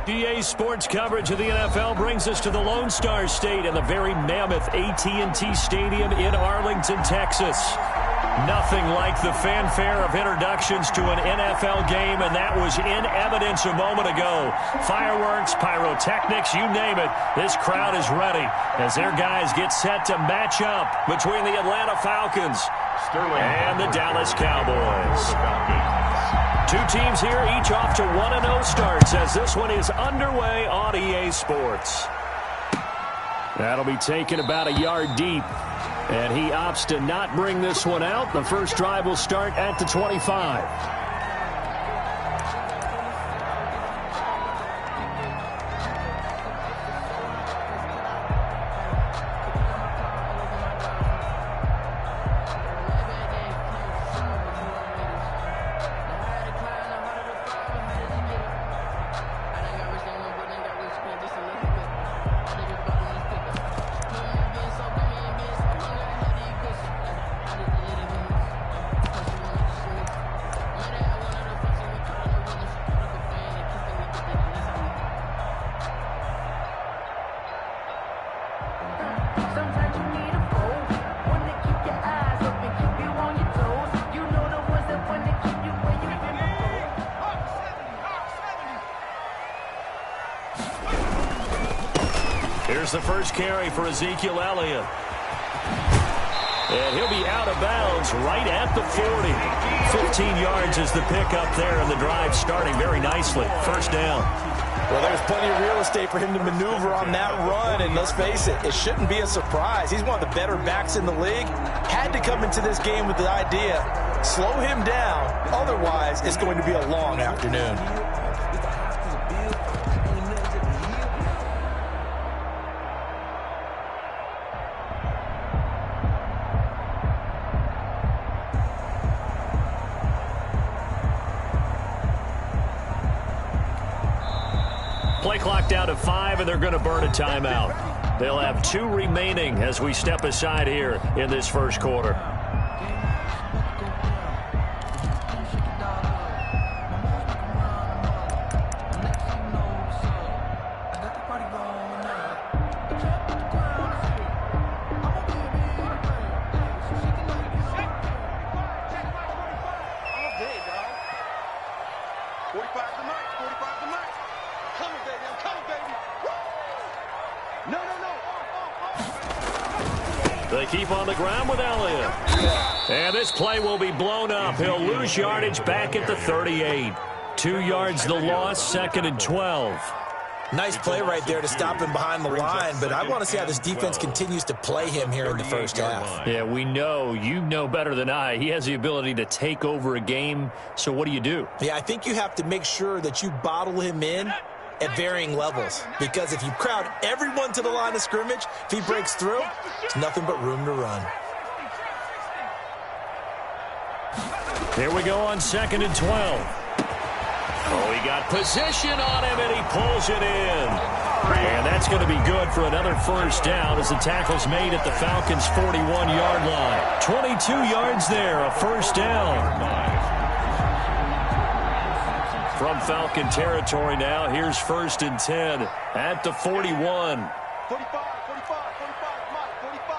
EA Sports coverage of the NFL brings us to the Lone Star State and the very mammoth AT&T Stadium in Arlington, Texas. Nothing like the fanfare of introductions to an NFL game, and that was in evidence a moment ago. Fireworks, pyrotechnics, you name it. This crowd is ready as their guys get set to match up between the Atlanta Falcons and the Dallas Cowboys. Two teams here, each off to 1-0 starts as this one is underway on EA Sports. That'll be taken about a yard deep. And he opts to not bring this one out. The first drive will start at the 25. Here's the first carry for Ezekiel Elliott. And he'll be out of bounds right at the 40. 15 yards is the pickup there, and the drive starting very nicely. First down. Well, there's plenty of real estate for him to maneuver on that run, and let's face it, it shouldn't be a surprise. He's one of the better backs in the league. Had to come into this game with the idea, slow him down, otherwise it's going to be a long afternoon. Play clock down to 5, and they're going to burn a timeout. They'll have 2 remaining as we step aside here in this first quarter. They keep on the ground with Elliott. And this play will be blown up. He'll lose yardage back at the 38. 2 yards the loss, 2nd and 12. Nice play right there to stop him behind the line, but I want to see how this defense continues to play him here in the first half. Yeah, we know. You know better than I. He has the ability to take over a game, so what do? Yeah, I think you have to make sure that you bottle him in at varying levels, because if you crowd everyone to the line of scrimmage, if he breaks through, there's nothing but room to run. Here we go on 2nd and 12. Oh, he got position on him, and he pulls it in. And that's going to be good for another first down as the tackle's made at the Falcons' 41-yard line. 22 yards there, a first down. From Falcon territory now, here's 1st and 10 at the 41. 45, 45, 45, Mike, 45.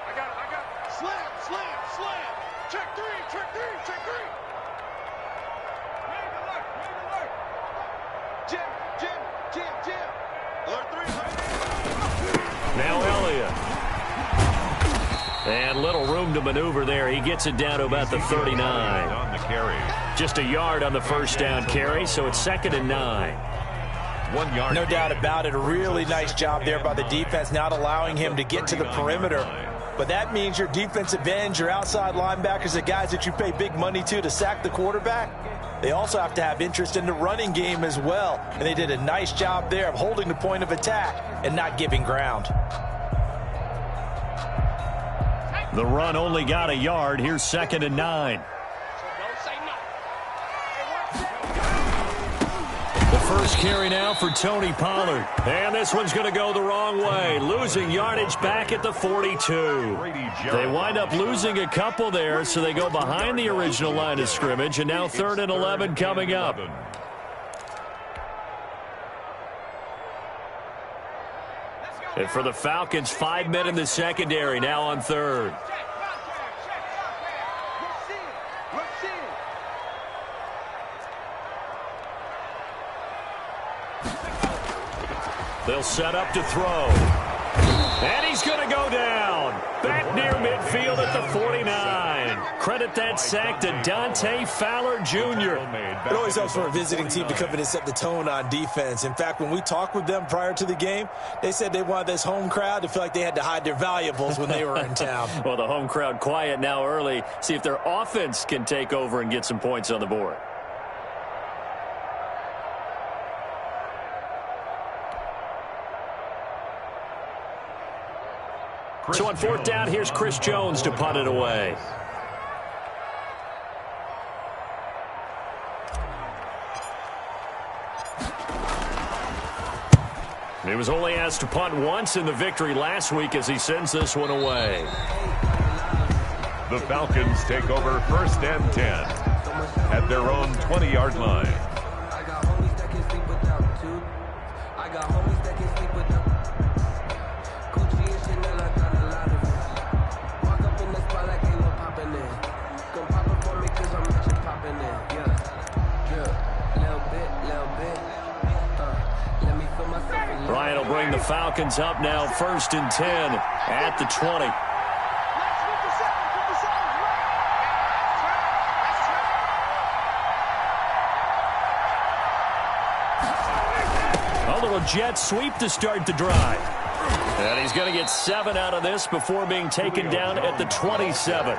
I got it. Slam, slam, slam. Check 3, check 3, check 3. Jim. Alert 3. Now Elliott. And little room to maneuver there. He gets it down to about the 39. On the carry. Just a yard on the first down carry, so it's 2nd and 9. 1 yard. No doubt about it. A really nice job there by the defense, not allowing him to get to the perimeter. But that means your defensive ends, your outside linebackers, the guys that you pay big money to sack the quarterback, they also have to have interest in the running game as well. And they did a nice job there of holding the point of attack and not giving ground. The run only got a yard. Here's 2nd and 9. The first carry now for Tony Pollard. And this one's going to go the wrong way. Losing yardage back at the 42. They wind up losing a couple there, so they go behind the original line of scrimmage. And now 3rd and 11 coming up. And for the Falcons, 5 men in the secondary, now on third. They'll set up to throw. And he's going to go down. Back near midfield at the 49. Credit that sack to Dante Fowler Jr. It always helps for a visiting team to come in and set the tone on defense. In fact, when we talked with them prior to the game, they said they wanted this home crowd to feel like they had to hide their valuables when they were in town. Well, the home crowd quiet now early. See if their offense can take over and get some points on the board. So on fourth down, here's Chris Jones to punt it away. He was only asked to punt once in the victory last week as he sends this one away. The Falcons take over 1st and 10 at their own 20-yard line. Bryant will bring the Falcons up now 1st and 10 at the 20. A little jet sweep to start the drive. And he's going to get 7 out of this before being taken down at the 27.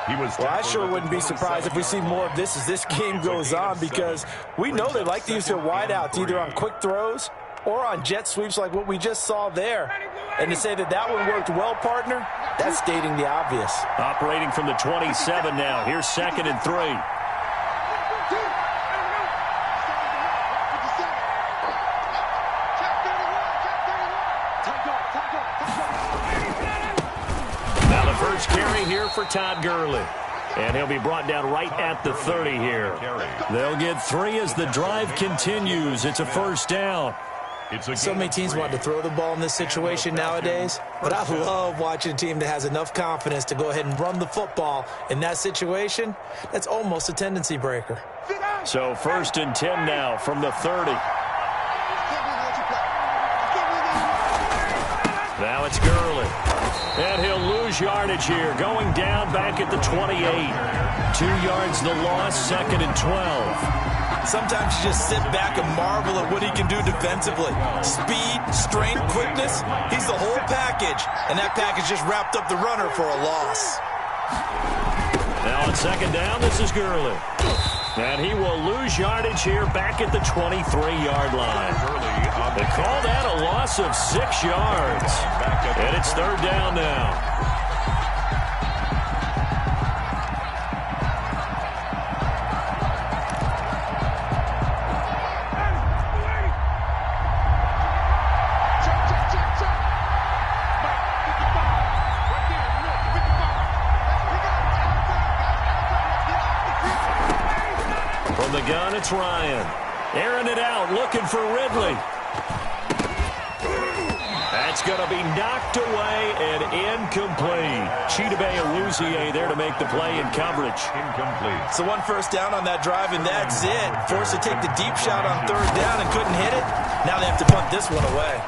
Well, I sure wouldn't be surprised if we see more of this as this game goes on, because we know they like to use their wideouts either on quick throws or on jet sweeps like what we just saw there. And to say that that one worked well, partner, that's stating the obvious. Operating from the 27 now. Here's 2nd and 3. Now the first carry here for Todd Gurley. And he'll be brought down right at the 30 here. They'll get 3 as the drive continues. It's a first down. So many teams want to throw the ball in this situation nowadays, but I love watching a team that has enough confidence to go ahead and run the football in that situation. That's almost a tendency breaker. So 1st and 10 now from the 30. Now it's Gurley. And he'll lose yardage here, going down back at the 28. 2 yards the loss, 2nd and 12. Sometimes you just sit back and marvel at what he can do defensively. Speed, strength, quickness, he's the whole package. And that package just wrapped up the runner for a loss. Now on 2nd down, this is Gurley. And he will lose yardage here back at the 23-yard line. They call that a loss of 6 yards. And it's 3rd down now. From the gun, it's Ryan. Airing it out, looking for Ridley. That's going to be knocked away and incomplete. Chidobe Awuzie there to make the play in coverage. Incomplete. So 1 first down on that drive, and that's it. Forced to take the deep shot on 3rd down and couldn't hit it. Now they have to punt this one away.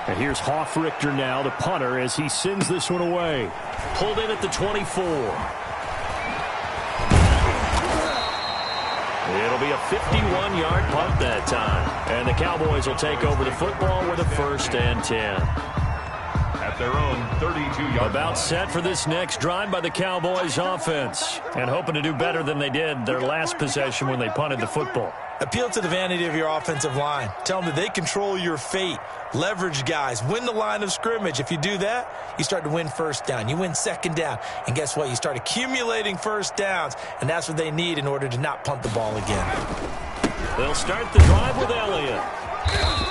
And here's Hoffrichter now, the punter, as he sends this one away. Pulled in at the 24. It'll be a 51-yard punt that time. And the Cowboys will take over the football with a 1st and 10. At their own 32-yard About line. set for this next drive by the Cowboys offense. And hoping to do better than they did their last possession when they punted the football. Appeal to the vanity of your offensive line. Tell them that they control your fate. Leverage guys. Win the line of scrimmage. If you do that, you start to win 1st down. You win 2nd down. And guess what? You start accumulating 1st downs. And that's what they need in order to not punt the ball again. They'll start the drive with Elliott.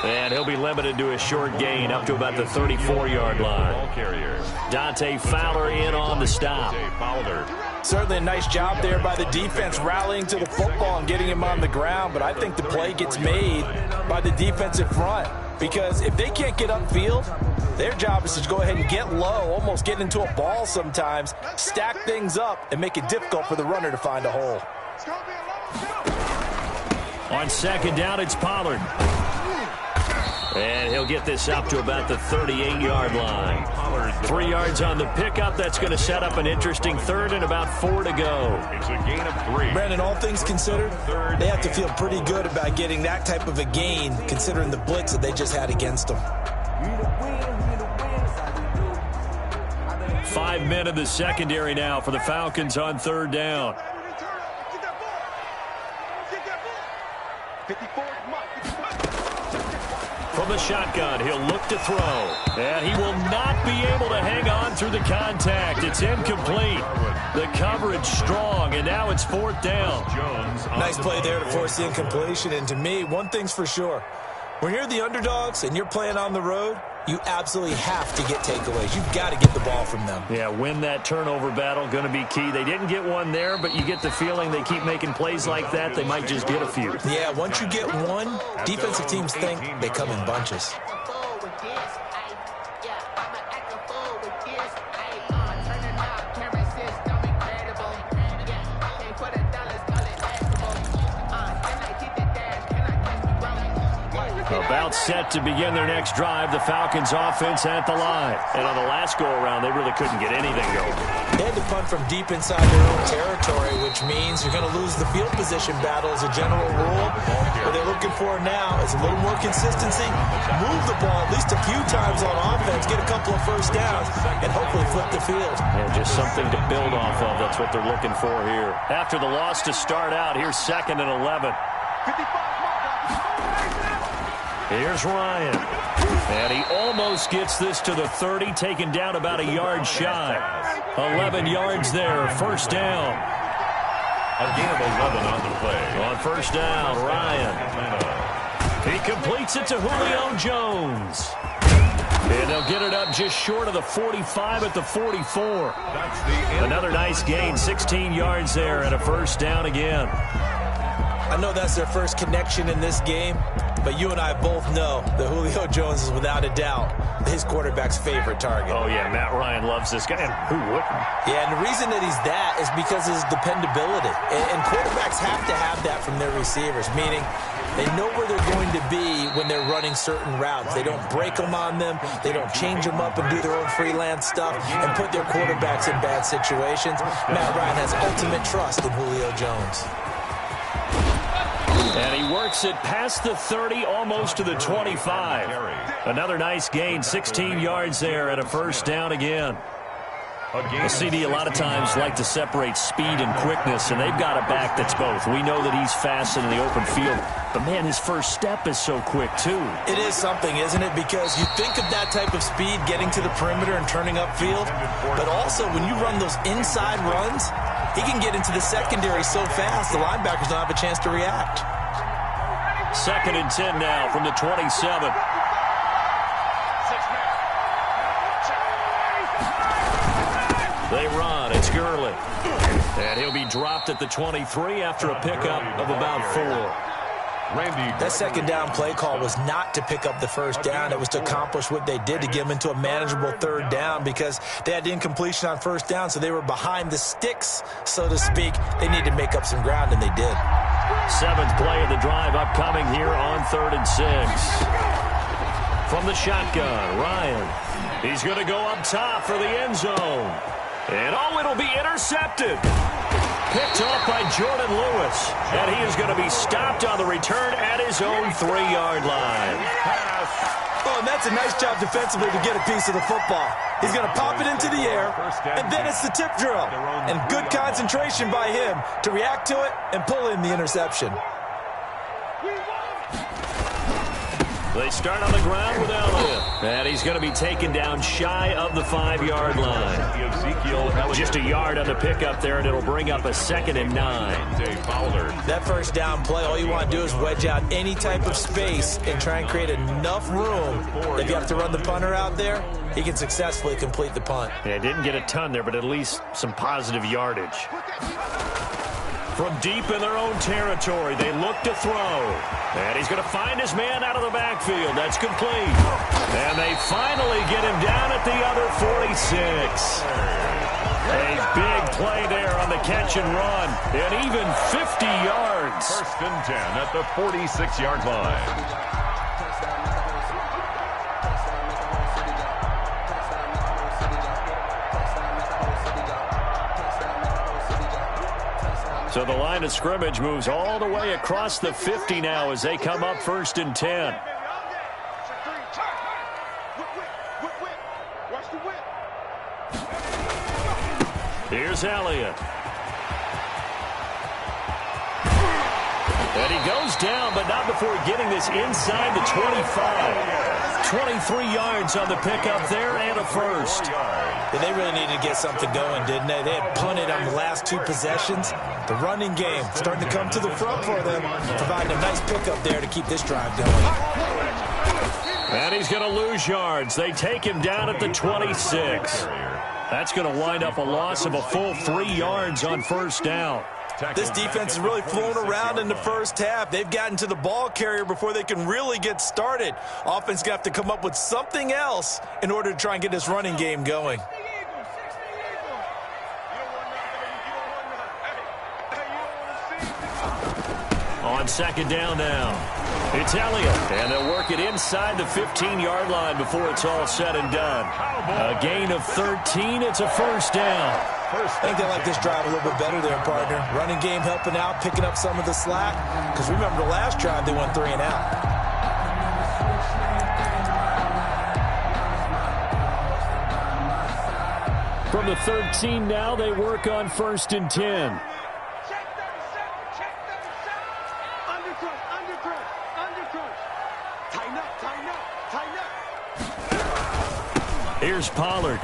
And he'll be limited to a short gain up to about the 34-yard line. Ball carrier. Dante Fowler in on the stop. Dante Fowler. Certainly a nice job there by the defense rallying to the football and getting him on the ground. But I think the play gets made by the defensive front. because if they can't get upfield, their job is to go ahead and get low, almost get into a ball sometimes, stack things up, and make it difficult for the runner to find a hole. On second down, it's Pollard. And he'll get this up to about the 38-yard line. 3 yards on the pickup. That's going to set up an interesting third and about 4 to go. It's a gain of 3. Brandon, all things considered, they have to feel pretty good about getting that type of a gain, considering the blitz that they just had against them. 5 men in the secondary now for the Falcons on third down. From the shotgun, he'll look to throw. And he will not be able to hang on through the contact. It's incomplete. The coverage strong, and now it's 4th down. Nice play there to force the incompletion. And to me, one thing's for sure. When you're the underdogs and you're playing on the road, you absolutely have to get takeaways. You've got to get the ball from them. Yeah, win that turnover battle, going to be key. They didn't get one there, but you get the feeling they keep making plays like that, they might just get a few. Yeah, once you get one, defensive teams think they come in bunches. About set to begin their next drive, the Falcons offense at the line. And on the last go-around, they really couldn't get anything going. They had to punt from deep inside their own territory, which means you're going to lose the field position battle as a general rule. What they're looking for now is a little more consistency, move the ball at least a few times on offense, get a couple of first downs, and hopefully flip the field. Yeah, just something to build off of. That's what they're looking for here. After the loss to start out, here's 2nd and 11. 55. Here's Ryan. And he almost gets this to the 30, taken down about a yard shy. 11 yards there, 1st down. A gain of 11 on the play. On 1st down, Ryan. He completes it to Julio Jones. And they'll get it up just short of the 45 at the 44. Another nice gain, 16 yards there and a 1st down again. I know that's their first connection in this game, but you and I both know that Julio Jones is without a doubt his quarterback's favorite target. Oh, yeah, Matt Ryan loves this guy, and who wouldn't? Yeah, and the reason that he's that is because of his dependability. And quarterbacks have to have that from their receivers, meaning they know where they're going to be when they're running certain routes. They don't break them on them. They don't change them up and do their own freelance stuff and put their quarterbacks in bad situations. Matt Ryan has ultimate trust in Julio Jones. And he works it past the 30, almost to the 25. Another nice gain, 16 yards there and a 1st down again. The CD a lot of times like to separate speed and quickness, and they've got a back that's both. We know that he's fast in the open field, but, man, his first step is so quick, too. It is something, isn't it? Because you think of that type of speed getting to the perimeter and turning upfield, but also when you run those inside runs, he can get into the secondary so fast the linebackers don't have a chance to react. 2nd and 10 now from the 27. They run. It's Gurley. And he'll be dropped at the 23 after a pickup of about 4. That 2nd down play call was not to pick up the 1st down. It was to accomplish what they did to get them into a manageable 3rd down because they had the incompletion on 1st down, so they were behind the sticks, so to speak. They needed to make up some ground, and they did. 7th play of the drive upcoming here on 3rd and 6. From the shotgun, Ryan. He's going to go up top for the end zone. And, oh, it'll be intercepted. Picked off by Jordan Lewis. And he is going to be stopped on the return at his own 3-yard line. Oh, and that's a nice job defensively to get a piece of the football. He's going to pop it into the air, and then it's the tip drill. And good concentration by him to react to it and pull in the interception. They start on the ground with Elliott. And he's going to be taken down shy of the 5-yard line. Just a yard on the pickup there, and it'll bring up a 2nd and 9. That 1st down play, all you want to do is wedge out any type of space and try and create enough room. If you have to run the punter out there, he can successfully complete the punt. Yeah, didn't get a ton there, but at least some positive yardage. From deep in their own territory, they look to throw. And he's going to find his man out of the backfield. That's complete. And they finally get him down at the other 46. A big play there on the catch and run. And even 50 yards. First and 10 at the 46-yard line. So the line of scrimmage moves all the way across the 50 now as they come up first and 10. Here's Elliott. And he goes down, but not before getting this inside the 25. 23 yards on the pickup there and a first. Yeah, they really needed to get something going, didn't they? They had punted on the last two possessions. The running game starting to come to the front for them, providing a nice pickup there to keep this drive going. And he's going to lose yards. They take him down at the 26. That's going to wind up a loss of a full 3 yards on first down. This defense has really flown around in the first half. They've gotten to the ball carrier before they can really get started. Offense going to have to come up with something else in order to try and get this running game going. On second down now, it's Elliott, and they'll work it inside the 15-yard line before it's all said and done. A gain of 13, it's a first down. I think they like this drive a little bit better there, partner. Running game helping out, picking up some of the slack. Because remember the last drive, they went 3 and out. From the 13 now, they work on first and 10. Here's Pollard.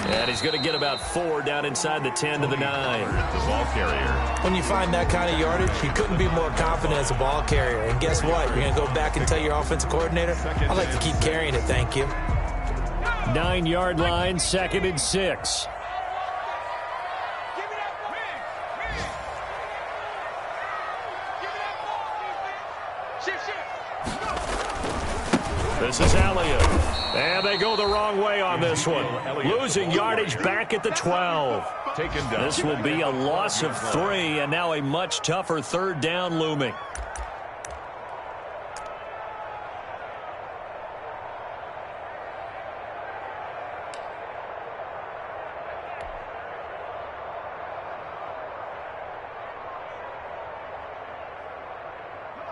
And he's going to get about 4 down inside the 10 to the 9. The ball carrier. When you find that kind of yardage, you couldn't be more confident as a ball carrier. And guess what? You're going to go back and tell your offensive coordinator, I'd like to keep carrying it, thank you. 9-yard line, second and 6. This is Elliott. And they go the wrong way on this one. Losing yardage back at the 12. This will be a loss of 3, and now a much tougher third down looming.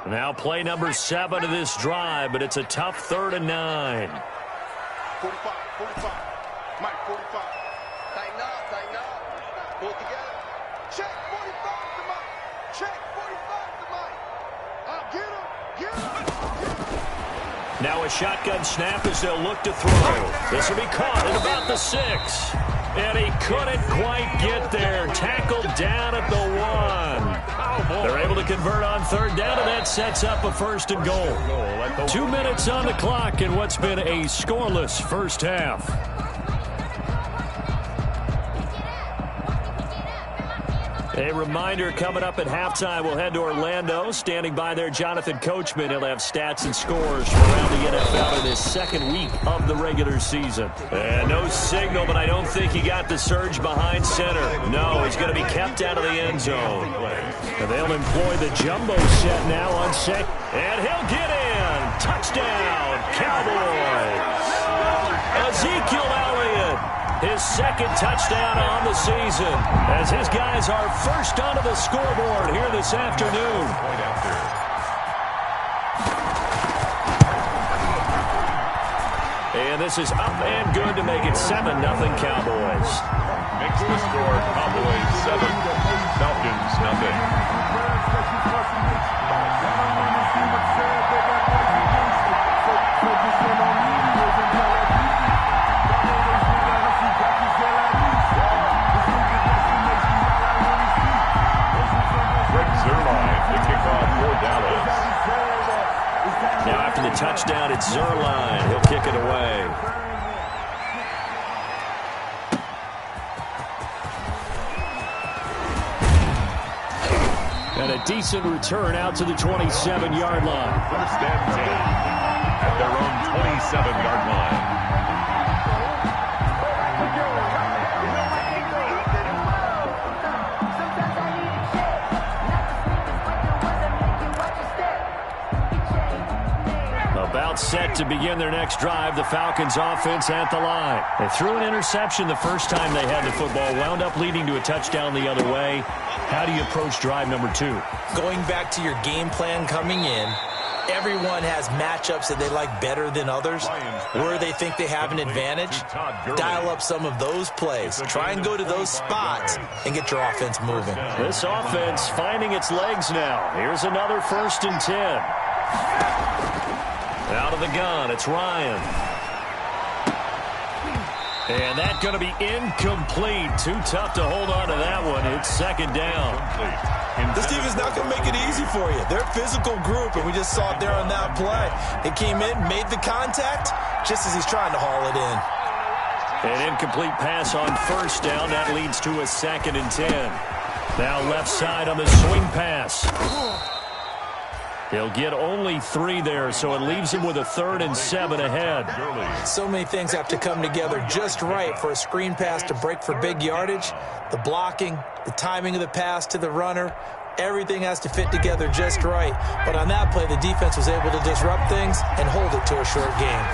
Now play number 7 of this drive, but it's a tough 3rd and 9. 45, 45. Mike, 45. Tighten up. Pull it together. Check 45 to Mike. Check 45 to Mike. Get him. Now a shotgun snap as they'll look to throw. This will be caught at about the 6. And he couldn't quite get there. Tackled down at the 1. They're able to convert on 3rd down, and that sets up a 1st and goal. 2 minutes on the clock in what's been a scoreless first half. A reminder, coming up at halftime, we'll head to Orlando. Standing by there, Jonathan Coachman. He'll have stats and scores from around the NFL in his 2nd week of the regular season. And no signal, but I don't think he got the surge behind center. No, he's going to be kept out of the end zone. And they'll employ the jumbo set now on set. And he'll get in. Touchdown, Cowboys. Ezekiel Elliott. His 2nd touchdown on the season as his guys are first onto the scoreboard here this afternoon. And this is up and good to make it 7-0 Cowboys. Makes the score Cowboys 7, Falcons nothing. Now after the touchdown, it's Zerline. He'll kick it away. a decent return out to the 27-yard line. First and 10 at their own 27-yard line. About set to begin their next drive, the Falcons offense at the line. They threw an interception the first time they had the football, wound up leading to a touchdown the other way. How do you approach drive number 2? Going back to your game plan coming in, everyone has matchups that they like better than others, where they think they have an advantage. Dial up some of those plays. Try and go to those spots and get your offense moving. This offense finding its legs now. Here's another 1st and 10. Out of the gun, it's Ryan. And that's going to be incomplete. Too tough to hold on to that one. It's 2nd down. This team is not going to make it easy for you. They're a physical group, and we just saw it there on that play. They came in, made the contact, just as he's trying to haul it in. An incomplete pass on 1st down. That leads to a 2nd and 10. Now left side on the swing pass. He'll get only 3 there, so it leaves him with a 3rd and 7 ahead. So many things have to come together just right for a screen pass to break for big yardage. The blocking, the timing of the pass to the runner, everything has to fit together just right. But on that play, the defense was able to disrupt things and hold it to a short game.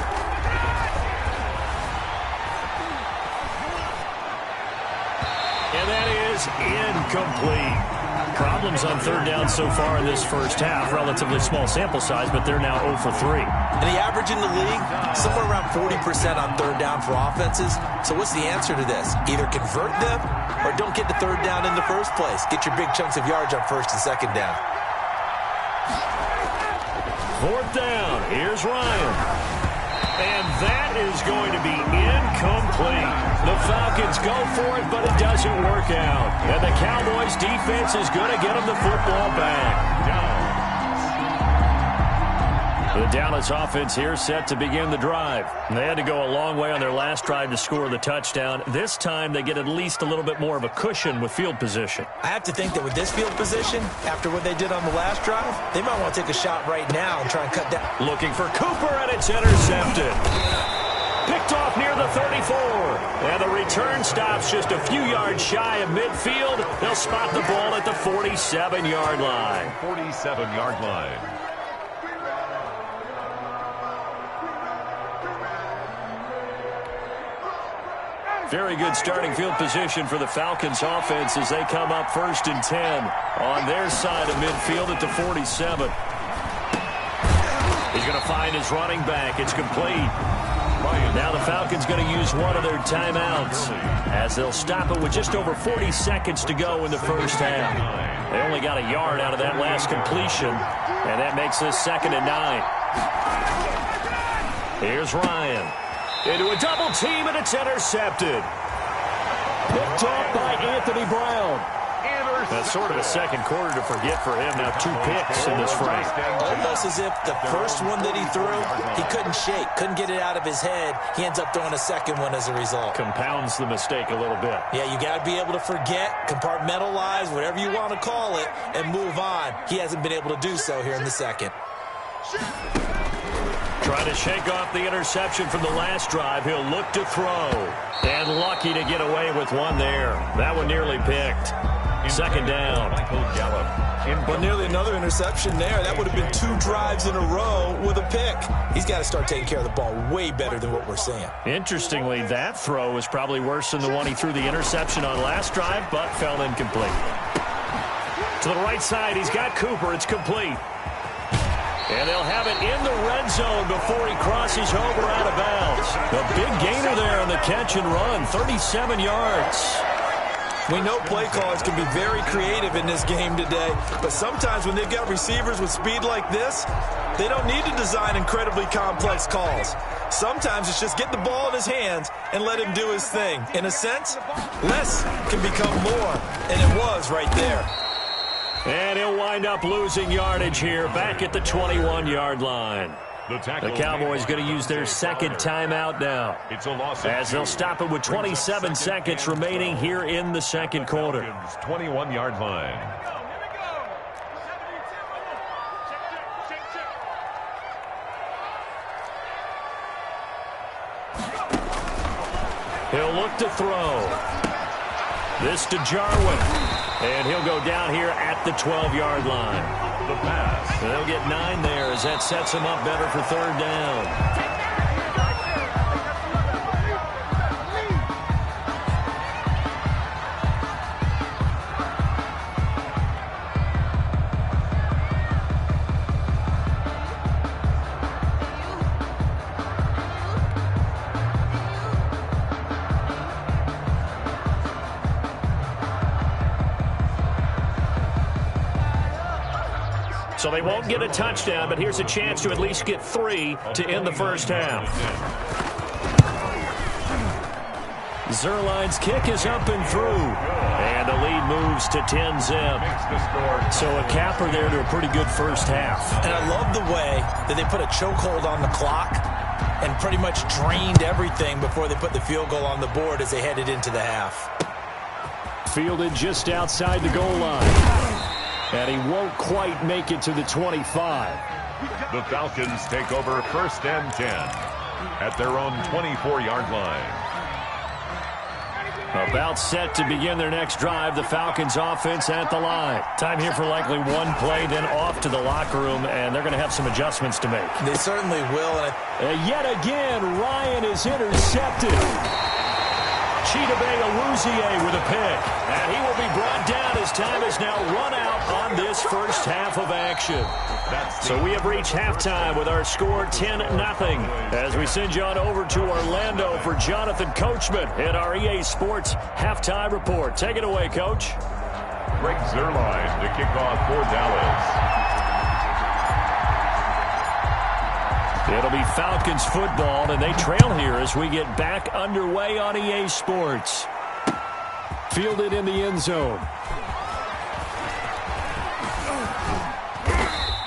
And that is incomplete. Problems on 3rd down so far in this first half. Relatively small sample size, but they're now 0 for 3. And the average in the league, somewhere around 40% on 3rd down for offenses. So what's the answer to this? Either convert them or don't get to 3rd down in the first place. Get your big chunks of yards on 1st and 2nd down. 4th down. Here's Ryan. And that is going to be incomplete. The Falcons go for it, but it doesn't work out. And the Cowboys defense is going to get them the football back. The Dallas offense here set to begin the drive. They had to go a long way on their last drive to score the touchdown. This time they get at least a little bit more of a cushion with field position. I have to think that with this field position, after what they did on the last drive, they might want to take a shot right now and try and cut down. Looking for Cooper, and it's intercepted. Picked off near the 34. And the return stops just a few yards shy of midfield. They'll spot the ball at the 47-yard line. 47-yard line. Very good starting field position for the Falcons offense as they come up 1st and 10 on their side of midfield at the 47. He's going to find his running back. It's complete. Now the Falcons going to use one of their timeouts as they'll stop it with just over 40 seconds to go in the first half. They only got a yard out of that last completion, and that makes this 2nd and 9. Here's Ryan. Into a double team, and it's intercepted. Picked off by Anthony Brown. That's sort of a second quarter to forget for him. Now 2 picks in this frame. Almost as if the first one that he threw, he couldn't shake, couldn't get it out of his head. He ends up throwing a second one as a result. Compounds the mistake a little bit. Yeah, you got to be able to forget, compartmentalize, whatever you want to call it, and move on. He hasn't been able to do so here in the second. Trying to shake off the interception from the last drive. He'll look to throw. And lucky to get away with one there. That one nearly picked. 2nd down. But nearly another interception there. That would have been 2 drives in a row with a pick. He's got to start taking care of the ball way better than what we're seeing. Interestingly, that throw was probably worse than the one he threw the interception on last drive, but fell incomplete. To the right side, he's got Cooper. It's complete. And they'll have it in the red zone before he crosses over out of bounds. A big gainer there on the catch and run, 37 yards. We know play callers can be very creative in this game today, but sometimes when they've got receivers with speed like this, they don't need to design incredibly complex calls. Sometimes it's just get the ball in his hands and let him do his thing. In a sense, less can become more, and it was right there. And he'll wind up losing yardage here back at the 21-yard line. The Cowboys going to use their 2nd timeout now as they'll stop it with 27 seconds remaining here in the 2nd quarter. 21-yard line. He'll look to throw. This to Jarwin. And he'll go down here at the 12-yard line. The pass. They'll get 9 there as that sets them up better for third down. So they won't get a touchdown, but here's a chance to at least get 3 to end the first half. Zerline's kick is up and through. And the lead moves to 10-zip. So a capper there to a pretty good first half. And I love the way that they put a chokehold on the clock and pretty much drained everything before they put the field goal on the board as they headed into the half. Fielded just outside the goal line. And he won't quite make it to the 25. The Falcons take over 1st and 10 at their own 24-yard line. About set to begin their next drive, the Falcons offense at the line. Time here for likely one play, then off to the locker room, and they're going to have some adjustments to make. They certainly will. Yet again, Ryan is intercepted. Chidobe Awuzie with a pick. And he will be brought down as time is now run out on this first half of action. So we have reached halftime with our score 10-0. As we send you on over to Orlando for Jonathan Coachman in our EA Sports Halftime Report. Take it away, Coach. Greg Zerline to kick off for Dallas. It'll be Falcons football, and they trail here as we get back underway on EA Sports. Fielded in the end zone.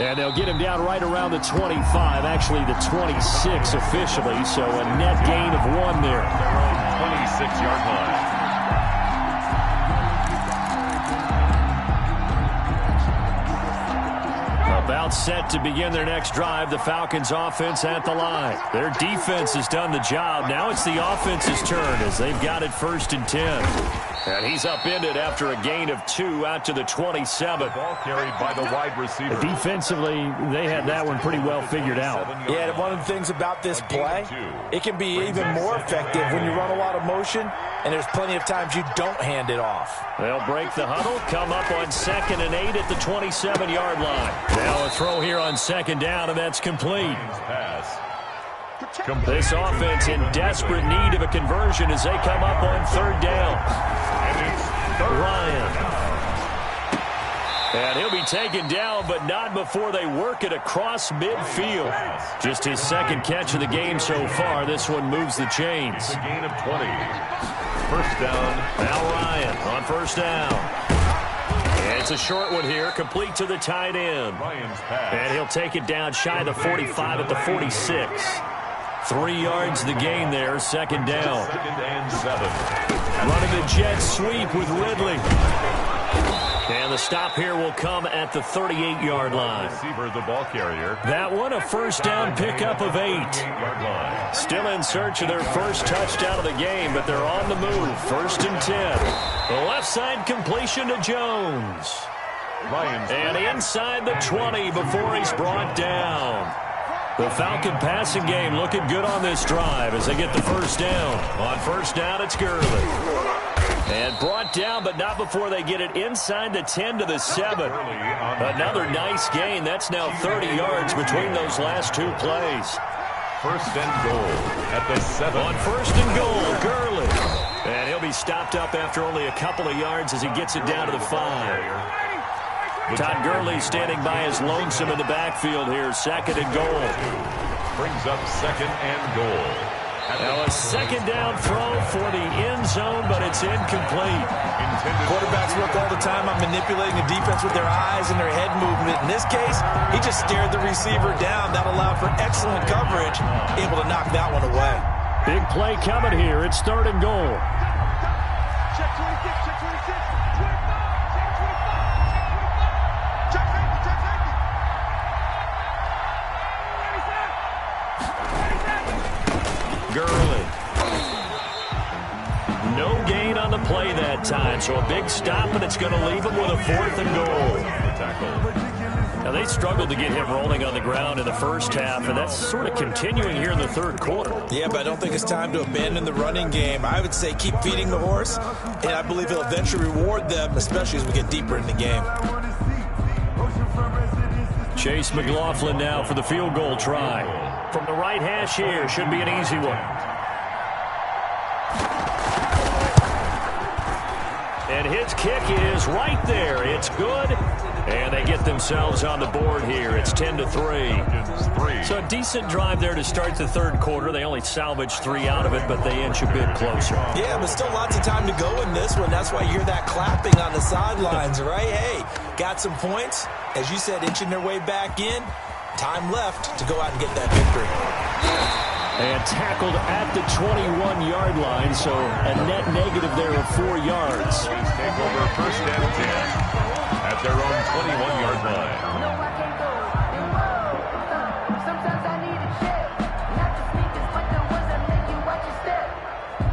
And they'll get him down right around the 25, actually the 26 officially, so a net gain of 1 there. Their own 26-yard line. About set to begin their next drive, the Falcons offense at the line. Their defense has done the job. Now it's the offense's turn as they've got it 1st and 10. And he's upended after a gain of 2 out to the 27. Ball carried by the wide receiver. Defensively, they had that one pretty well figured out. Yeah, one of the things about this play, it can be even more effective when you run a lot of motion, and there's plenty of times you don't hand it off. They'll break the huddle, come up on 2nd and 8 at the 27-yard line. Now a throw here on 2nd down, and that's complete. Pass. This offense in desperate need of a conversion as they come up on 3rd down. And it's Ryan. And he'll be taken down, but not before they work it across midfield. Just his 2nd catch of the game so far. This one moves the chains. a gain of 20. 1st down. Now Ryan on 1st down. And it's a short one here, complete to the tight end. Ryan's pass. And he'll take it down shy of the 45 at the 46. 3 yards the gain there, 2nd down. 2nd and 7. Running the jet sweep with Ridley. And the stop here will come at the 38-yard line. Receiver, the ball carrier. That one a 1st down pickup of 8. 8-yard line. Still in search of their first touchdown of the game, but they're on the move. 1st and 10. The left side completion to Jones. Ryan's And inside the 20 before he's brought down. The Falcon passing game looking good on this drive as they get the 1st down. On 1st down, it's Gurley. And brought down, but not before they get it inside the 10 to the 7. Another nice gain. That's now 30 yards between those last 2 plays. 1st and goal at the 7. On 1st and goal, Gurley. And he'll be stopped up after only a couple of yards as he gets it down to the 5. Todd Gurley standing by his lonesome in the backfield here. 2nd and goal. Brings up 2nd and goal. Now a 2nd down throw for the end zone, but it's incomplete. Quarterbacks work all the time on manipulating the defense with their eyes and their head movement. In this case, he just stared the receiver down. That allowed for excellent coverage, able to knock that one away. Big play coming here. It's 3rd and goal. Check 26, check 26, 25, check 25, check 50, check 50. Gurley. No gain on the play that time, so a big stop, and it's going to leave him with a 4th and goal. Now, they struggled to get him rolling on the ground in the first half, and that's sort of continuing here in the third quarter. Yeah, but I don't think it's time to abandon the running game. I would say keep feeding the horse, and I believe he'll eventually reward them, especially as we get deeper in the game. Chase McLaughlin now for the field goal try. From the right hash here, should be an easy one. And his kick is right there. It's good. And they get themselves on the board here. It's 10-3. So a decent drive there to start the third quarter. They only salvaged 3 out of it, but they inch a bit closer. Yeah, but still lots of time to go in this one. That's why you hear that clapping on the sidelines, right? Hey, got some points. As you said, inching their way back in. Time left to go out and get that victory. And tackled at the 21-yard line, so a net negative there of 4 yards. Take over 1st and 10 at their own 21-yard line. Sometimes I need a check, not the sneakers, but the ones that make you watch your step.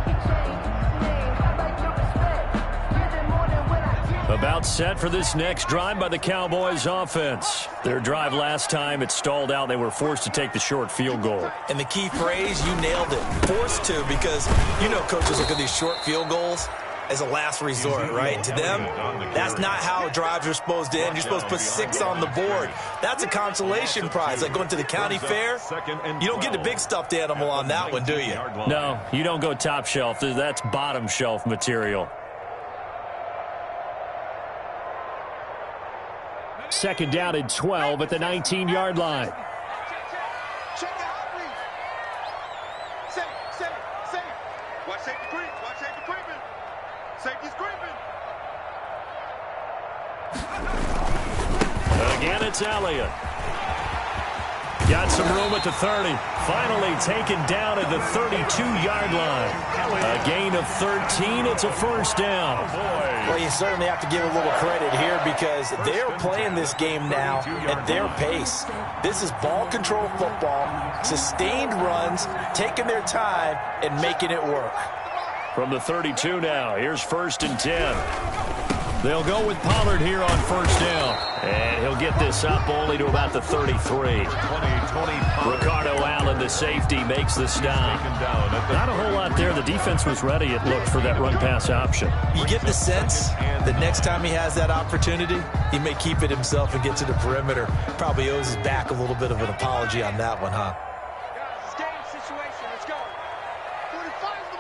He changed his name, I like your respect. Give them more than what I give. About set for this next drive by the Cowboys offense. Their drive last time, it stalled out. They were forced to take the short field goal. And the key phrase, you nailed it. Forced to, because you know coaches look at these short field goals as a last resort, right? To them, that's not how drives are supposed to end. You're supposed to put 6 on the board. That's a consolation prize. Like going to the county fair, you don't get the big stuffed animal on that one, do you? No, you don't go top shelf. That's bottom shelf material. Second down and 12 at the 19-yard line. Check out, please. Safe. Watch safety creep. Watch safety creeping. Safety's creeping. Again, it's Elliott. Got some room at the 30. Finally taken down at the 32-yard line. A gain of 13. It's a 1st down. Well, you certainly have to give a little credit here because they're playing this game now at their pace. This is ball control football, sustained runs, taking their time and making it work. From the 32 now, here's 1st and 10. They'll go with Pollard here on 1st down. And he'll get this up only to about the 33. Ricardo Allen, the safety, makes the stop. Not a whole lot there. The defense was ready, it looked, for that run-pass option. You get the sense that next time he has that opportunity, he may keep it himself and get to the perimeter. Probably owes his back a little bit of an apology on that one, huh? Guys, game situation. Let's go. 45's the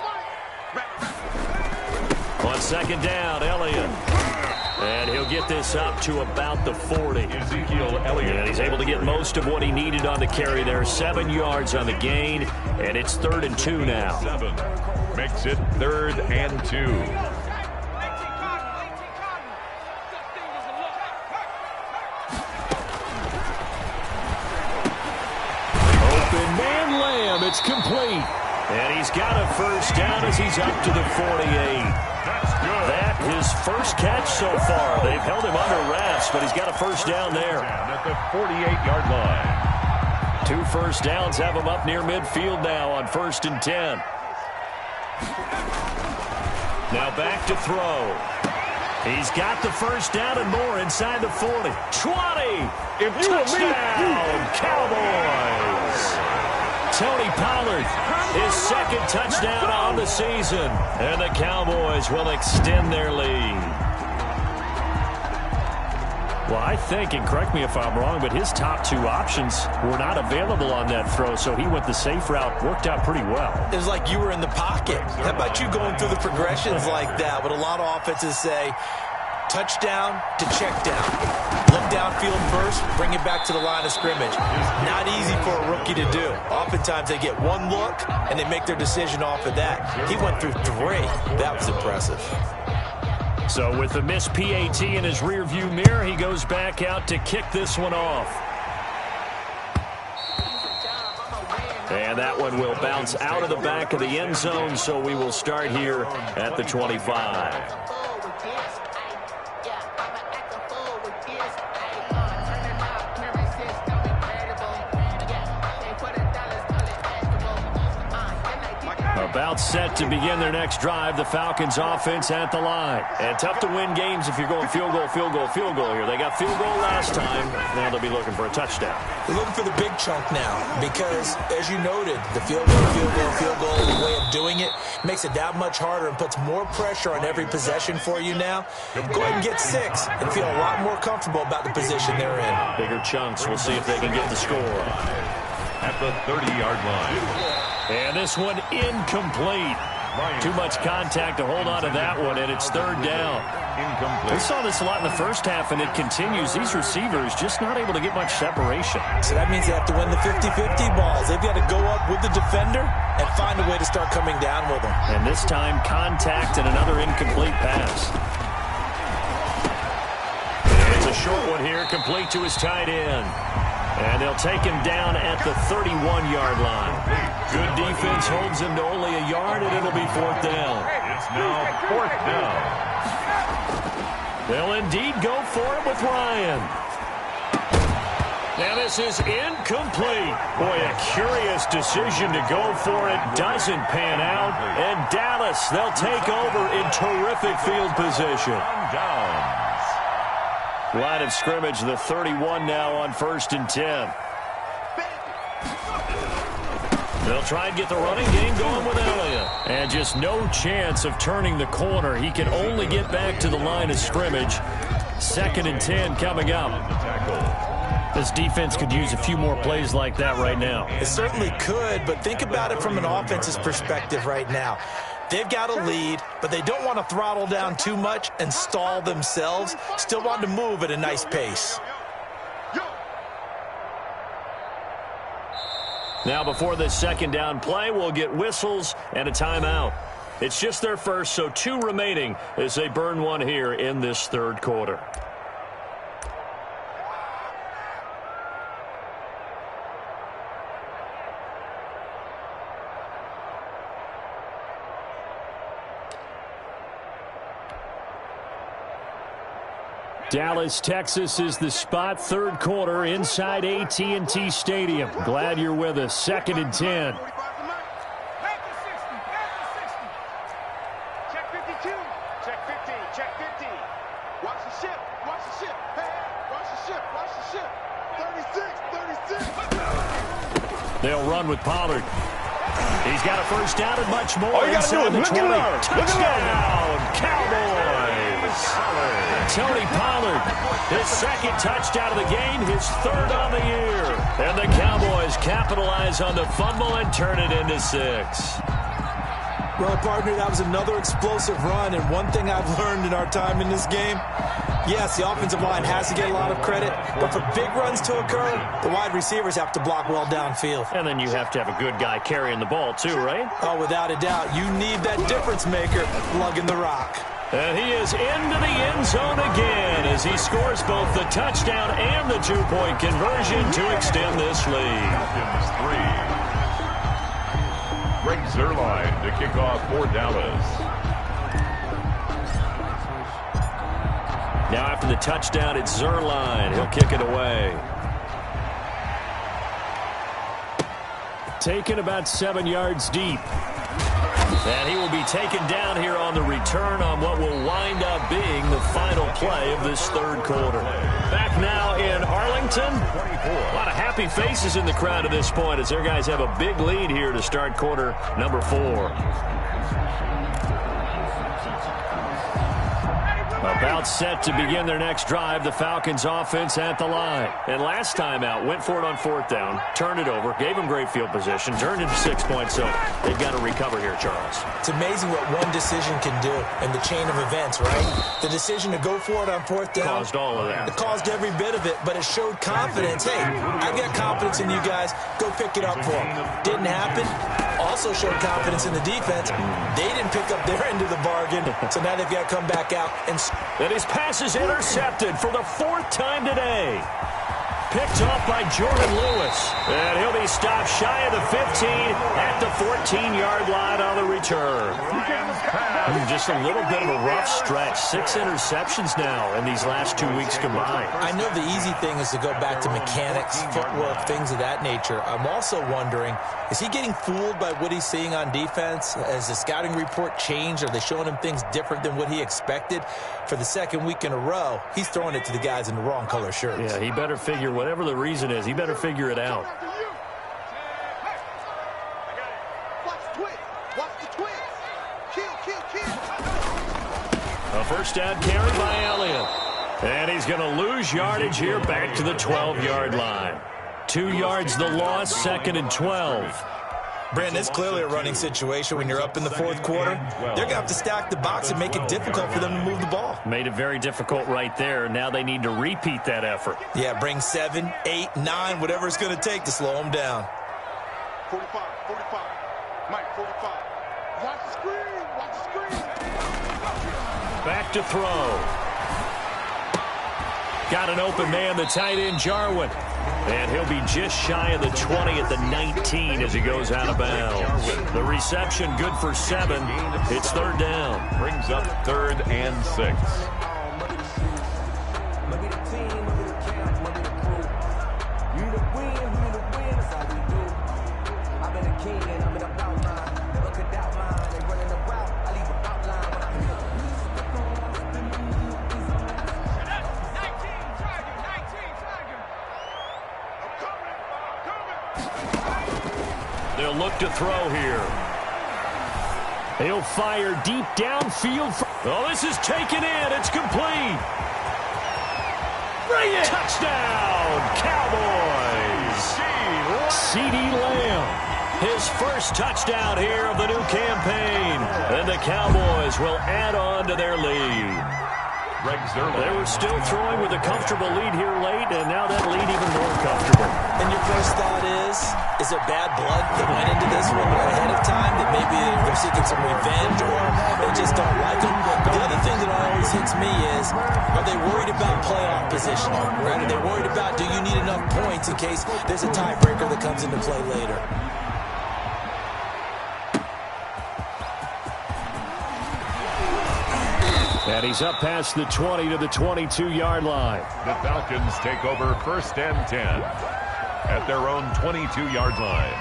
mic. On 2nd down, Elliott. And he'll get this up to about the 40. Ezekiel Elliott. And he's able to get most of what he needed on the carry there. 7 yards on the gain, and it's 3rd and 2 now. 7 makes it 3rd and 2. Open man Lamb, it's complete. And he's got a 1st down as he's up to the 48. That's good. That his first catch so far. They've held him under wraps, but he's got a 1st down there. At the 48-yard line. 2 1st downs have him up near midfield now on 1st and 10. Now back to throw. He's got the 1st down and more inside the 40. 20. Touchdown, Cowboys. Tony Pollard, his 2nd touchdown on the season. And the Cowboys will extend their lead. Well, I think, and correct me if I'm wrong, but his top 2 options were not available on that throw, so he went the safe route. Worked out pretty well. It was like you were in the pocket. How about you going through the progressions like that? What a lot of offenses say, touchdown to check down. Look downfield first, bring it back to the line of scrimmage. Not easy for a rookie to do. Oftentimes they get one look and they make their decision off of that. He went through 3. That was impressive. So with the missed PAT in his rearview mirror, he goes back out to kick this one off. And that one will bounce out of the back of the end zone, so we will start here at the 25. About set to begin their next drive. The Falcons offense at the line. And tough to win games if you're going field goal, field goal, field goal here. They got field goal last time. Now they'll be looking for a touchdown. They're looking for the big chunk now because, as you noted, the field goal, field goal, field goal, the way of doing it makes it that much harder and puts more pressure on every possession for you now. Go ahead and get 6 and feel a lot more comfortable about the position they're in. Bigger chunks. We'll see if they can get the score. At the 30-yard line. And this one incomplete. Too much contact to hold on to that one, and it's third down. Incomplete. We saw this a lot in the first half, and it continues. These receivers just not able to get much separation. So that means they have to win the 50-50 balls. They've got to go up with the defender and find a way to start coming down with them. And this time, contact and another incomplete pass. And it's a short one here, complete to his tight end. And they'll take him down at the 31-yard line. Good defense holds him to only a yard, and it'll be fourth down. It's now fourth down. They'll indeed go for it with Ryan. Now this is incomplete. Boy, a curious decision to go for it. Doesn't pan out. And Dallas, they'll take over in terrific field position. Downs. Line of scrimmage, the 31 now on 1st and 10. They'll try and get the running game going with Elliott. And just no chance of turning the corner. He can only get back to the line of scrimmage. 2nd and 10 coming up. This defense could use a few more plays like that right now. It certainly could, but think about it from an offense's perspective right now. They've got a lead, but they don't want to throttle down too much and stall themselves. Still want to move at a nice pace. Now before this second down play, we'll get whistles and a timeout. It's just their first, so 2 remaining as they burn one here in this third quarter. Dallas, Texas is the spot. Third quarter inside AT&T Stadium. Glad you're with us. 2nd and 10. Check 52. Check 50. Check 50. Watch the ship. Watch the ship. Hey, watch the ship. Watch the ship. 36. 36. They'll run with Pollard. He's got a first down and much more. All you got to do is look at him. Touchdown, Cowboys. Tony Pollard, his 2nd touchdown of the game, his 3rd on the year. And the Cowboys capitalize on the fumble and turn it into 6. Well, partner, that was another explosive run, and one thing I've learned in our time in this game, yes, the offensive line has to get a lot of credit, but for big runs to occur, the wide receivers have to block well downfield. And then you have to have a good guy carrying the ball too, right? Oh, without a doubt, you need that difference maker lugging the rock. And he is into the end zone again as he scores both the touchdown and the 2-point conversion to extend this lead. Falcons 3. Greg Zuerlein to kick off for Dallas. Now after the touchdown, it's Zuerlein. He'll kick it away. Taken about 7 yards deep. And he will be taken down here on the return on what will wind up being the final play of this third quarter. Back now in Arlington. A lot of happy faces in the crowd at this point as their guys have a big lead here to start quarter number 4. About set to begin their next drive, the Falcons offense at the line. And last time out, went for it on 4th down, turned it over, gave them great field position, turned into 6 points, so they've got to recover here, Charles. It's amazing what one decision can do in the chain of events, right? The decision to go for it on 4th down. Caused all of that. It caused every bit of it, but it showed confidence. Hey, I've got confidence in you guys. Go pick it up for them. Didn't happen. Also showed confidence in the defense. They didn't pick up their end of the bargain, so now they've got to come back out and his pass is intercepted for the 4th time today. picked off by Jordan Lewis. And he'll be stopped shy of the 15 at the 14-yard line on the return. Just a little bit of a rough stretch. 6 interceptions now in these last 2 weeks combined. I know the easy thing is to go back to mechanics, footwork, things of that nature. I'm also wondering, is he getting fooled by what he's seeing on defense? Has the scouting report changed? Are they showing him things different than what he expected? For the second week in a row, he's throwing it to the guys in the wrong color shirts. Yeah, he better figure, whatever the reason is, he better figure it out. A first down carry by Elliott. And he's going to lose yardage here back to the 12-yard line. 2 yards the loss, 2nd and 12. Brandon, it's clearly a running situation when you're up in the 4th quarter. They're going to have to stack the box and make it difficult for them to move the ball. Made it very difficult right there. Now they need to repeat that effort. Yeah, bring 7, 8, 9, whatever it's going to take to slow them down. 45, 45. Mike, 45. Watch the screen, watch the screen. Back to throw. Got an open man, the tight end, Jarwin. And he'll be just shy of the 20 at the 19 as he goes out of bounds. The reception good for 7. It's 3rd down. Brings up 3rd and 6. They'll look to throw here. He'll fire deep downfield. Oh, this is taken in. It's complete. Bring it. Touchdown, Cowboys. C.D. Lamb. His first touchdown here of the new campaign. And the Cowboys will add on to their lead. They were still throwing with a comfortable lead here late, and now that lead even more comfortable. And your first thought is there bad blood that went into this one ahead of time, that maybe they're seeking some revenge or they just don't like him? But the other thing that always hits me is, are they worried about playoff positioning? Right? Are they worried about, do you need enough points in case there's a tiebreaker that comes into play later? And he's up past the 20 to the 22-yard line. The Falcons take over 1st and 10 at their own 22-yard line.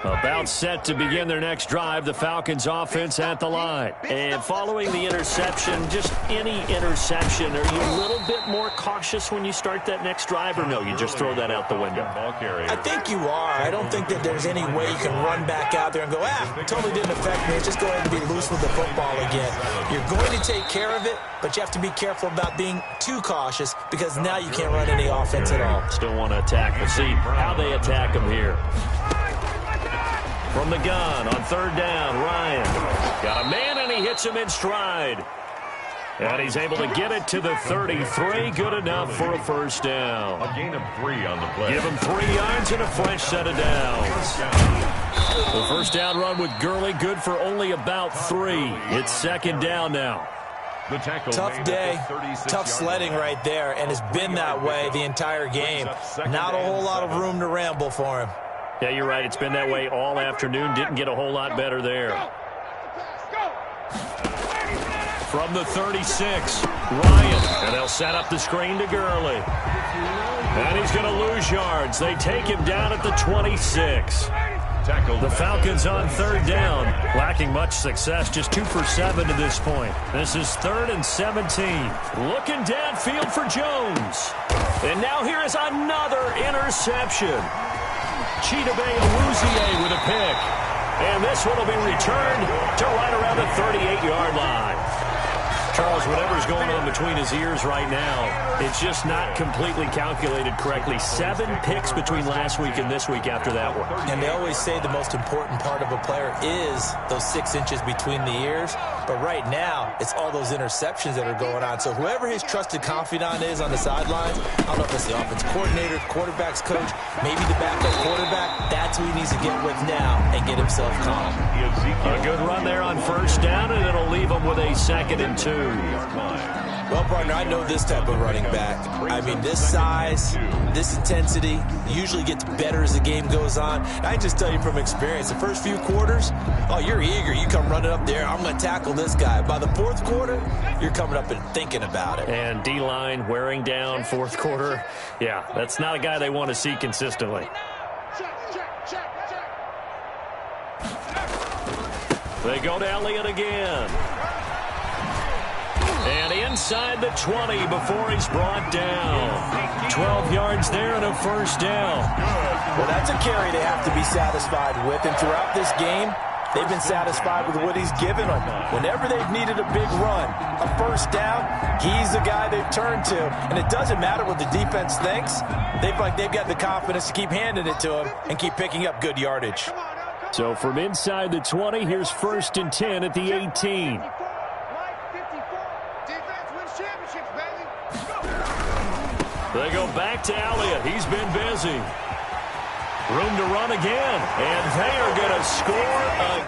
About set to begin their next drive, the Falcons offense at the line. And following the interception, just any interception, are you a little bit more cautious when you start that next drive, or no, you just throw that out the window? I think you are. I don't think that there's any way you can run back out there and go, totally didn't affect me. Just go ahead and be loose with the football again. You're going to take care of it, but you have to be careful about being too cautious because now you can't run any offense at all. Still want to attack. We'll see how they attack him here. From the gun on 3rd down, Ryan. Got a man, and he hits him in stride. And he's able to get it to the 33. Good enough for a first down. A gain of 3 on the play. Give him 3 yards and a fresh set of downs. The first down run with Gurley, good for only about 3. It's 2nd down now. The tackle tough day, tough sledding right there, and it's been that way the entire game. Not a whole lot of room to ramble for him. Yeah, you're right. It's been that way all afternoon. Didn't get a whole lot better there. From the 36, Ryan. And they'll set up the screen to Gurley. And he's going to lose yards. They take him down at the 26. The Falcons on 3rd down. Lacking much success. Just 2 for 7 to this point. This is 3rd and 17. Looking downfield for Jones. And now here is another interception. Chidobe Awuzie with a pick. And this one will be returned to right around the 38-yard line. Charles, whatever's going on between his ears right now, it's just not completely calculated correctly. 7 picks between last week and this week after that one. And they always say the most important part of a player is those 6 inches between the ears. But right now, it's all those interceptions that are going on. So whoever his trusted confidant is on the sidelines, I don't know if it's the offense coordinator, quarterback's coach, maybe the backup quarterback, that's who he needs to get with now and get himself calm. A good run there on first down, and it'll leave him with a 2nd and 2. Well, partner, I know this type of running back. I mean, this size, this intensity usually gets better as the game goes on. I can just tell you from experience, the first few quarters, oh, you're eager. You come running up there, I'm going to tackle this guy. By the 4th quarter, you're coming up and thinking about it. And D-line wearing down 4th quarter. Yeah, that's not a guy they want to see consistently. They go to Elliott again. And inside the 20 before he's brought down. 12 yards there and a first down. Well, that's a carry they have to be satisfied with. And throughout this game, they've been satisfied with what he's given them. Whenever they've needed a big run, a first down, he's the guy they've turned to. And it doesn't matter what the defense thinks. They've got the confidence to keep handing it to him and keep picking up good yardage. So from inside the 20, here's 1st and 10 at the 18. They go back to Elliott. He's been busy. Room to run again. And they are going to score.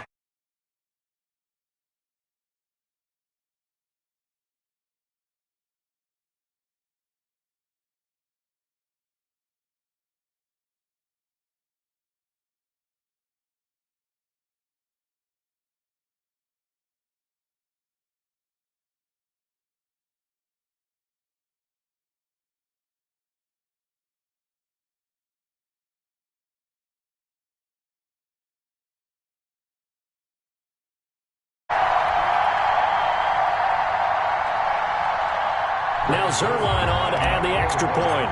Now Zerline on to add the extra point.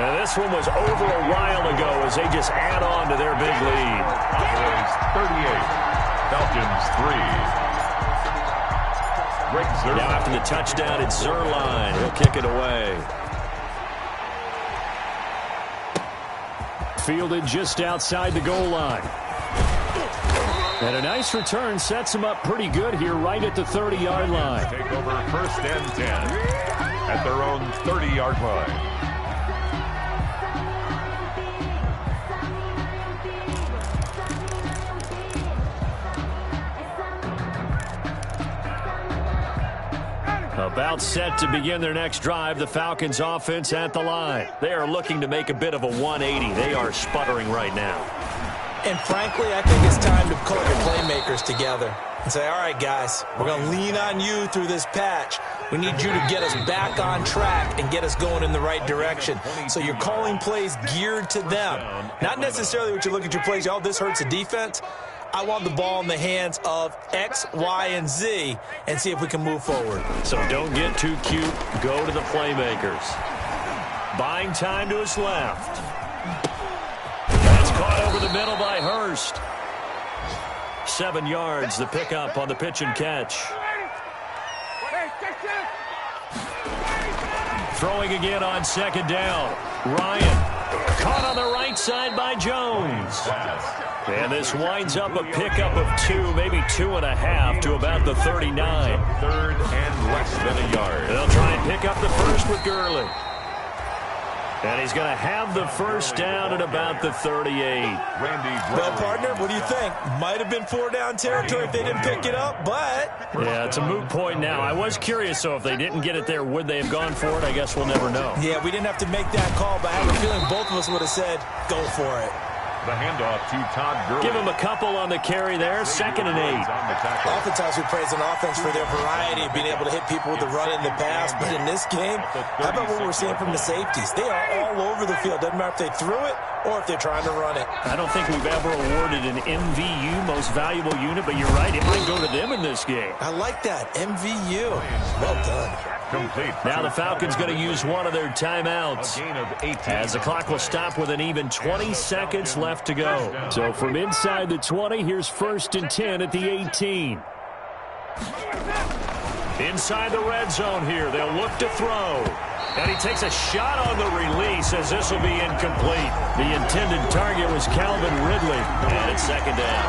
And this one was over a while ago as they just add on to their big lead. Cowboys 38, Falcons 3. Now after the touchdown, it's Zerline. He'll kick it away. Fielded just outside the goal line. And a nice return sets them up pretty good here right at the 30-yard line. Take over 1st and 10 at their own 30-yard line. About set to begin their next drive, the Falcons offense at the line. They are looking to make a bit of a 180. They are sputtering right now. And frankly, I think it's time to call your playmakers together and say, all right, guys, we're going to lean on you through this patch. We need you to get us back on track and get us going in the right direction. So you're calling plays geared to them. Not necessarily what you look at your plays, oh, this hurts the defense. I want the ball in the hands of X, Y, and Z and see if we can move forward. So don't get too cute. Go to the playmakers. Buying time to his left. Caught over the middle by Hurst. 7 yards, the pickup on the pitch and catch. Throwing again on 2nd down. Ryan caught on the right side by Jones. And this winds up a pickup of 2, maybe 2.5 to about the 39. 3rd and less than a yard. They'll try and pick up the first with Gurley. And he's going to have the first down at about the 38. Well, partner, what do you think? Might have been 4-down territory if they didn't pick it up, but... Yeah, it's a moot point now. I was curious, so if they didn't get it there, would they have gone for it? I guess we'll never know. Yeah, we didn't have to make that call, but I have a feeling both of us would have said, go for it. The handoff to Todd Gurley. Give him a couple on the carry there. 2nd and 8. Oftentimes we praise an offense for their variety of being able to hit people with the run and the pass. But in this game, how about what we're seeing from the safeties? They are all over the field. Doesn't matter if they threw it or if they're trying to run it. I don't think we've ever awarded an MVU, most valuable unit, but you're right. It might go to them in this game. I like that. MVU. Well done. Complete. Now the Falcons going to use one of their timeouts as the clock will stop with an even 20 seconds left to go. So from inside the 20, here's 1st and 10 at the 18. Inside the red zone here, they'll look to throw. And he takes a shot on the release as this will be incomplete. The intended target was Calvin Ridley. And it's second down.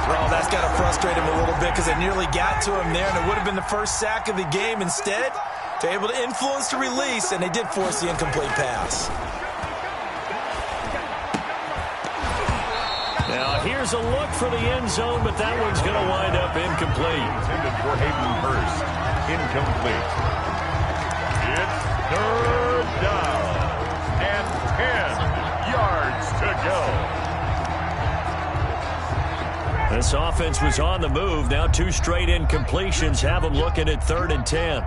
Oh, that's got to frustrate him a little bit because they nearly got to him there, and it would have been the first sack of the game. Instead, they're able to influence the release, and they did force the incomplete pass. Now, here's a look for the end zone, but that one's going to wind up incomplete. Intended for Hayden Hurst. Incomplete. It's third down. And 10 yards to go. This offense was on the move. Now 2 straight incompletions have them looking at 3rd and 10.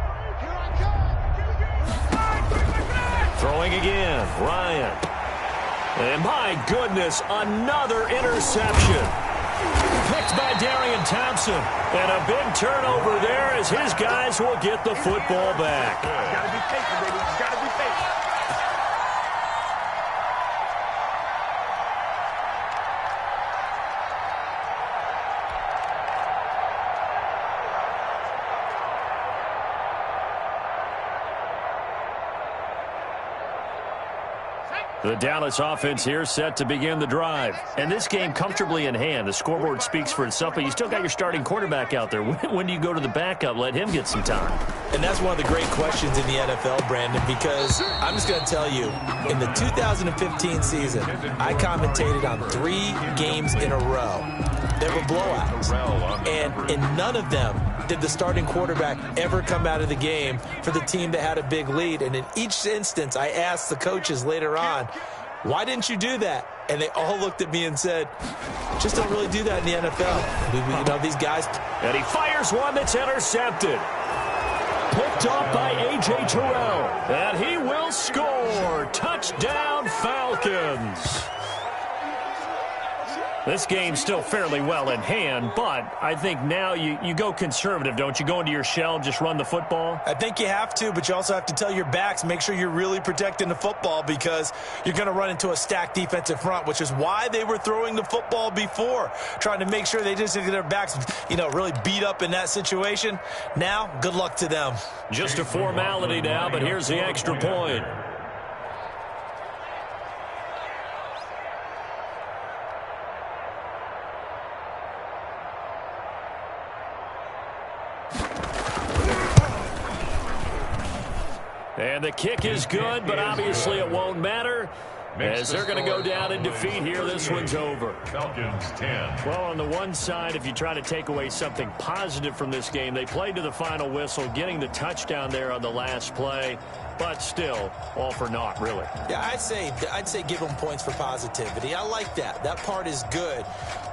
Throwing again, Ryan. And my goodness, another interception. Picked by Darian Thompson. And a big turnover there as his guys will get the football back. Gotta be patient, baby. Gotta be patient. The Dallas offense here set to begin the drive. And this game comfortably in hand. The scoreboard speaks for itself, but you still got your starting quarterback out there. When do you go to the backup? Let him get some time. And that's one of the great questions in the NFL, Brandon, because I'm just going to tell you, in the 2015 season, I commentated on 3 games in a row. They were blowouts. And in none of them did the starting quarterback ever come out of the game for the team that had a big lead. And in each instance, I asked the coaches later on, why didn't you do that? And they all looked at me and said, just don't really do that in the NFL. You know, these guys. And he fires one that's intercepted. Picked off by A.J. Terrell. And he will score. Touchdown, Falcons. This game's still fairly well in hand, but I think now you go conservative, don't you? Go into your shell, just run the football? I think you have to, but you also have to tell your backs, make sure you're really protecting the football because you're going to run into a stacked defensive front, which is why they were throwing the football before, trying to make sure they just get their backs, really beat up in that situation. Now, good luck to them. Just a formality now, but here's the extra point. And the kick is good, but obviously it won't matter as they're going to go down in defeat here. This one's over. Falcons 10. Well, on the one side, if you try to take away something positive from this game, they played to the final whistle, getting the touchdown there on the last play. But still, all for naught, really. Yeah, I'd say give them points for positivity. I like that. That part is good.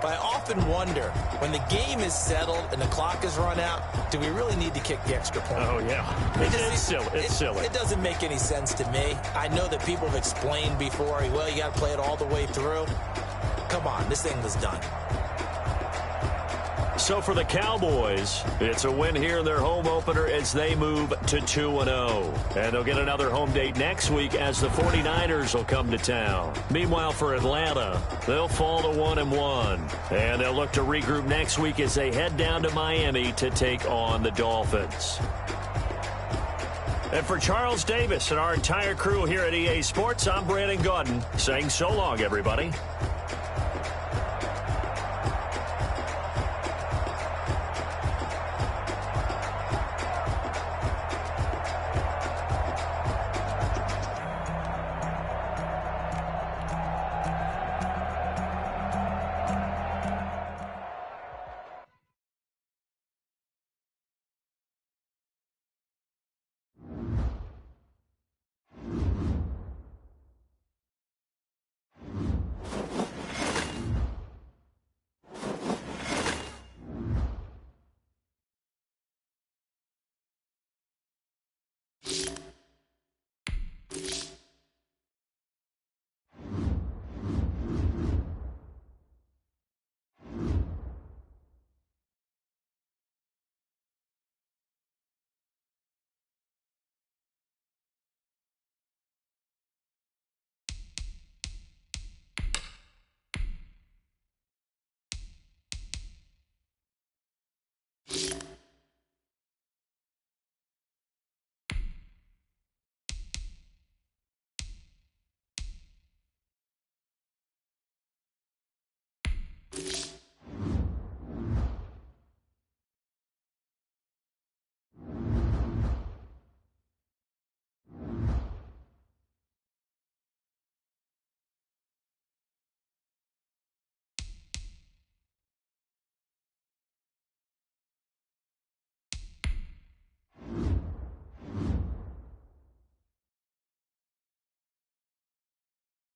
But I often wonder, when the game is settled and the clock is run out, do we really need to kick the extra point? Oh, yeah. It's silly. It's silly. It doesn't make any sense to me. I know that people have explained before, well, you got to play it all the way through. Come on, this thing was done. So for the Cowboys, it's a win here in their home opener as they move to 2-0. And they'll get another home date next week as the 49ers will come to town. Meanwhile, for Atlanta, they'll fall to 1-1. And they'll look to regroup next week as they head down to Miami to take on the Dolphins. And for Charles Davis and our entire crew here at EA Sports, I'm Brandon Gaudin saying so long, everybody.